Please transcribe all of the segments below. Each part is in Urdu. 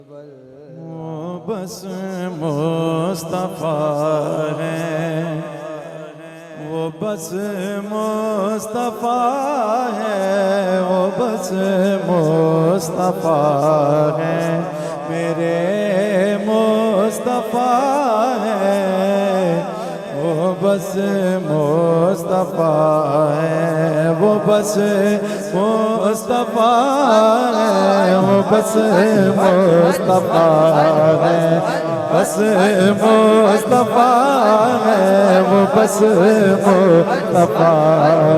وہ بس مصطفیٰ ہے، وہ بس مصطفیٰ ہے، وہ بس مصطفیٰ ہے، میرے مصطفیٰ ہے، وہ بس مصطفیٰ ہے، وہ بس مصطفیٰ ہے، وہ بس مصطفیٰ ہے، بس مصطفیٰ ہے، وہ بس مصطفیٰ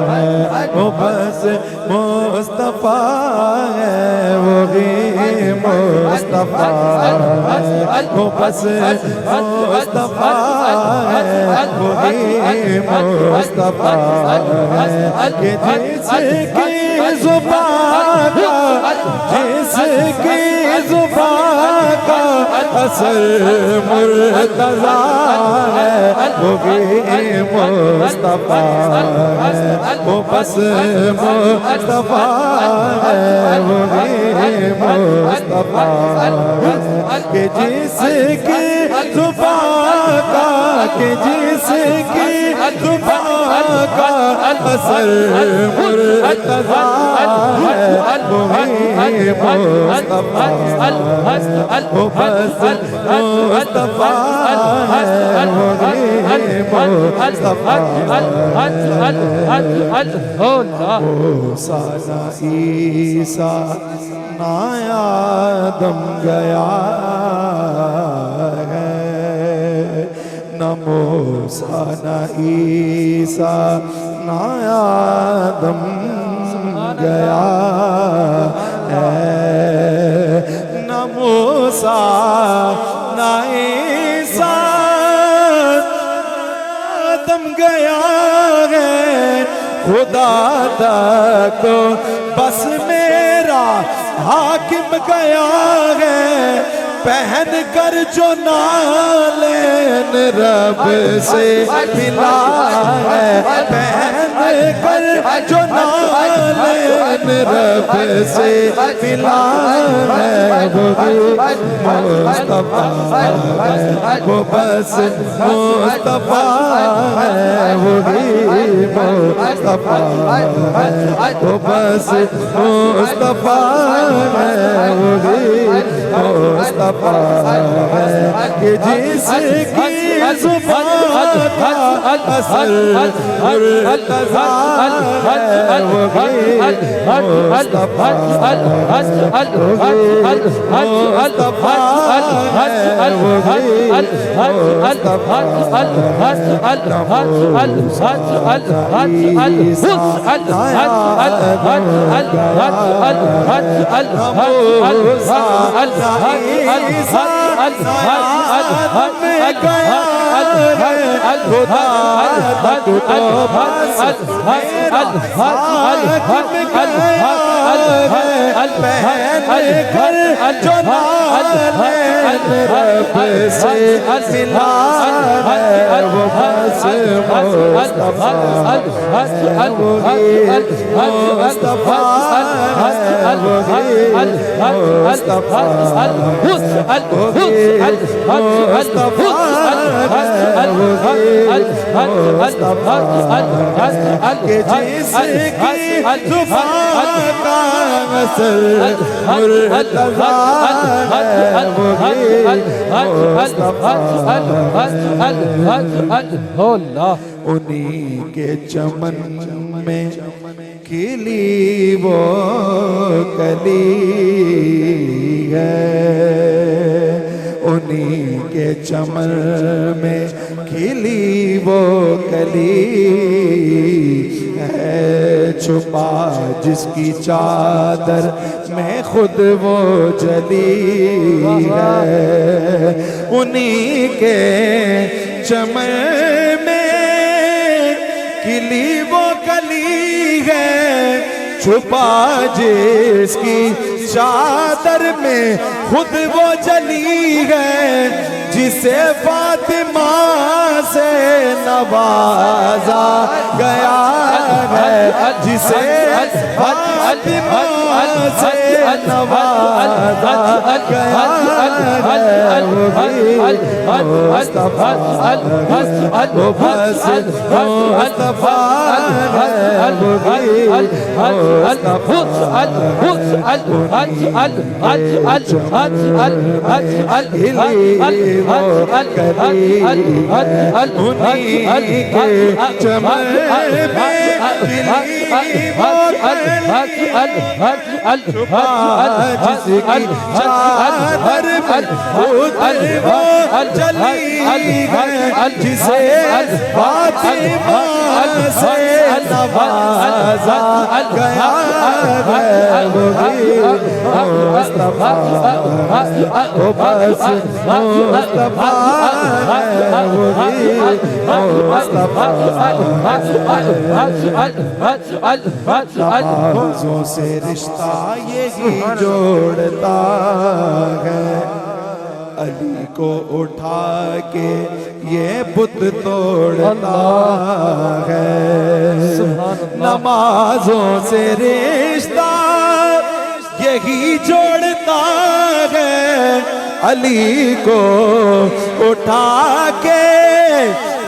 ہے، وہ بس مصطفیٰ ہے، وہی مصطفیٰ ہے، وہ بس مصطفیٰ ہے، وہی مصطفیٰ ہے، کہ جس کی زبان کا، جس کی زبان کا اثر مرتضیٰ ہے، وہی مصطفیٰ ہے، وہ بس مصطفیٰ ہے، وہی مصطفیٰ ہے، کہ جس کی زبان کا، کہ جس کی زبان کا اثر مرتضیٰ ہے، وہی مصطفیٰ ہے، وہ بس مصطفیٰ ہے، وہی مصطفیٰ ہے۔ موسیٰ نہ عیسیٰ نہ آدم گیا ہے، نہ موسیٰ نہ عیسیٰ نہ آدم گیا ہے، نہ موسیٰ نہ عیسیٰ آدم گیا ہے، خدا تک تو بس میرا حاکم گیا ہے، پہن کر جو نالین رب سے ملا ہے، پہن کر جو نالین رب سے ملا ہے، وہی مصطفیٰ ہے، وہ بس مصطفیٰ ہے، وہی مصطفیٰ ہے، وہ بس مصطفیٰ ہے، وہی مصطفیٰ ہے، کہ جس کی زبان کا اثر مرتضیٰ ہے، وہی مصطفیٰ ہے، وہی مصطفیٰ ہے، وہی مصطفیٰ کہ جس کی زبان کا اثر مرتضیٰ ہے، وہی مصطفیٰ ہے، انہی کے چمن میں کھلی وہ کلی ہے، انہی کے چمن میں کھلی وہ کلی ہے، چھپا جس کی چادر میں خود وہ جلی ہے، انہی کے چمن میں کھلی وہ کلی ہے، چھپا جس کی چادر میں خود وہ جلی ہے، جسے بات فاطمہ سے نوازا گیا ہے، جسے فاطمہ سے نوازا گیا ہے، وہی مصطفیٰ ہے، وہ بس مصطفیٰ ہے، وہی جسے فاطمہ سے نوازا گیا ہے، وہی مصطفیٰ ہے، وہ بس مصطفیٰ ہے، وہی مصطفیٰ ہے۔ نمازوں سے رشتہ یہی جوڑتا ہے، علی کو اٹھا کے یہ بت توڑتا ہے۔ نمازوں سے رشتہ یہی جوڑتا ہے، علی کو اٹھا کے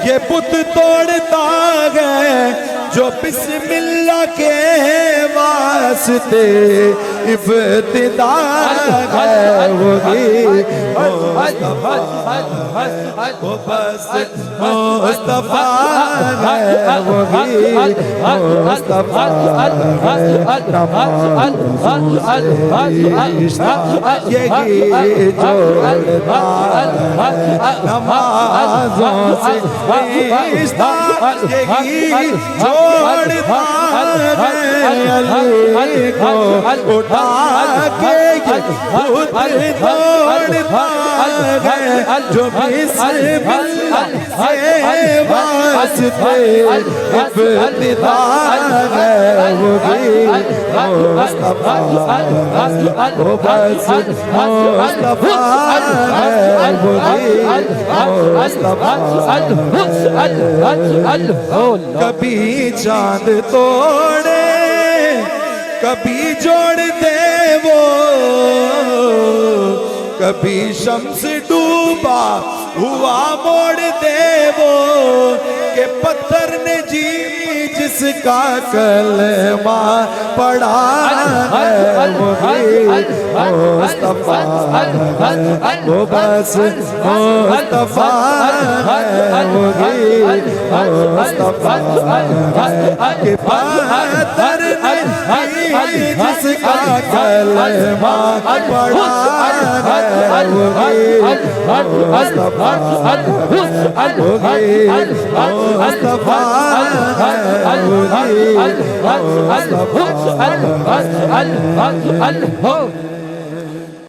یہ بت توڑتا ہے، جو بسم اللہ کے واسطے ابتدا ہے، وہی مصطفیٰ ہے، وہ بس مصطفیٰ ہے، وہی مصطفیٰ ہے۔ یہی جوڑتا ہے، نمازوں سے رشتہ یہی جوڑتا ہے، علی کو اٹھا کے یہ بت توڑتا ہے، جو بسم اللہ سے واسطے ابتدا ہے، وہی مصطفیٰ ہے، وہ بس مصطفیٰ ہے، وہی مصطفیٰ ہے۔ کبھی چاند توڑے کبھی جوڑ دے وہ، کبھی شمس ڈوبا ہوا موڑ دے وہ، کہ پتھر نے جی جس کا کلمہ پڑھا ہے، وہی مصطفیٰ ہے، وہ بس مصطفیٰ ہے، وہی مصطفیٰ ہے، کہ پتھر نے جی جس کا کلمہ پڑھا ہے، وہی مصطفیٰ ہے، وہی مصطفیٰ ہے، وہی مصطفیٰ ہے۔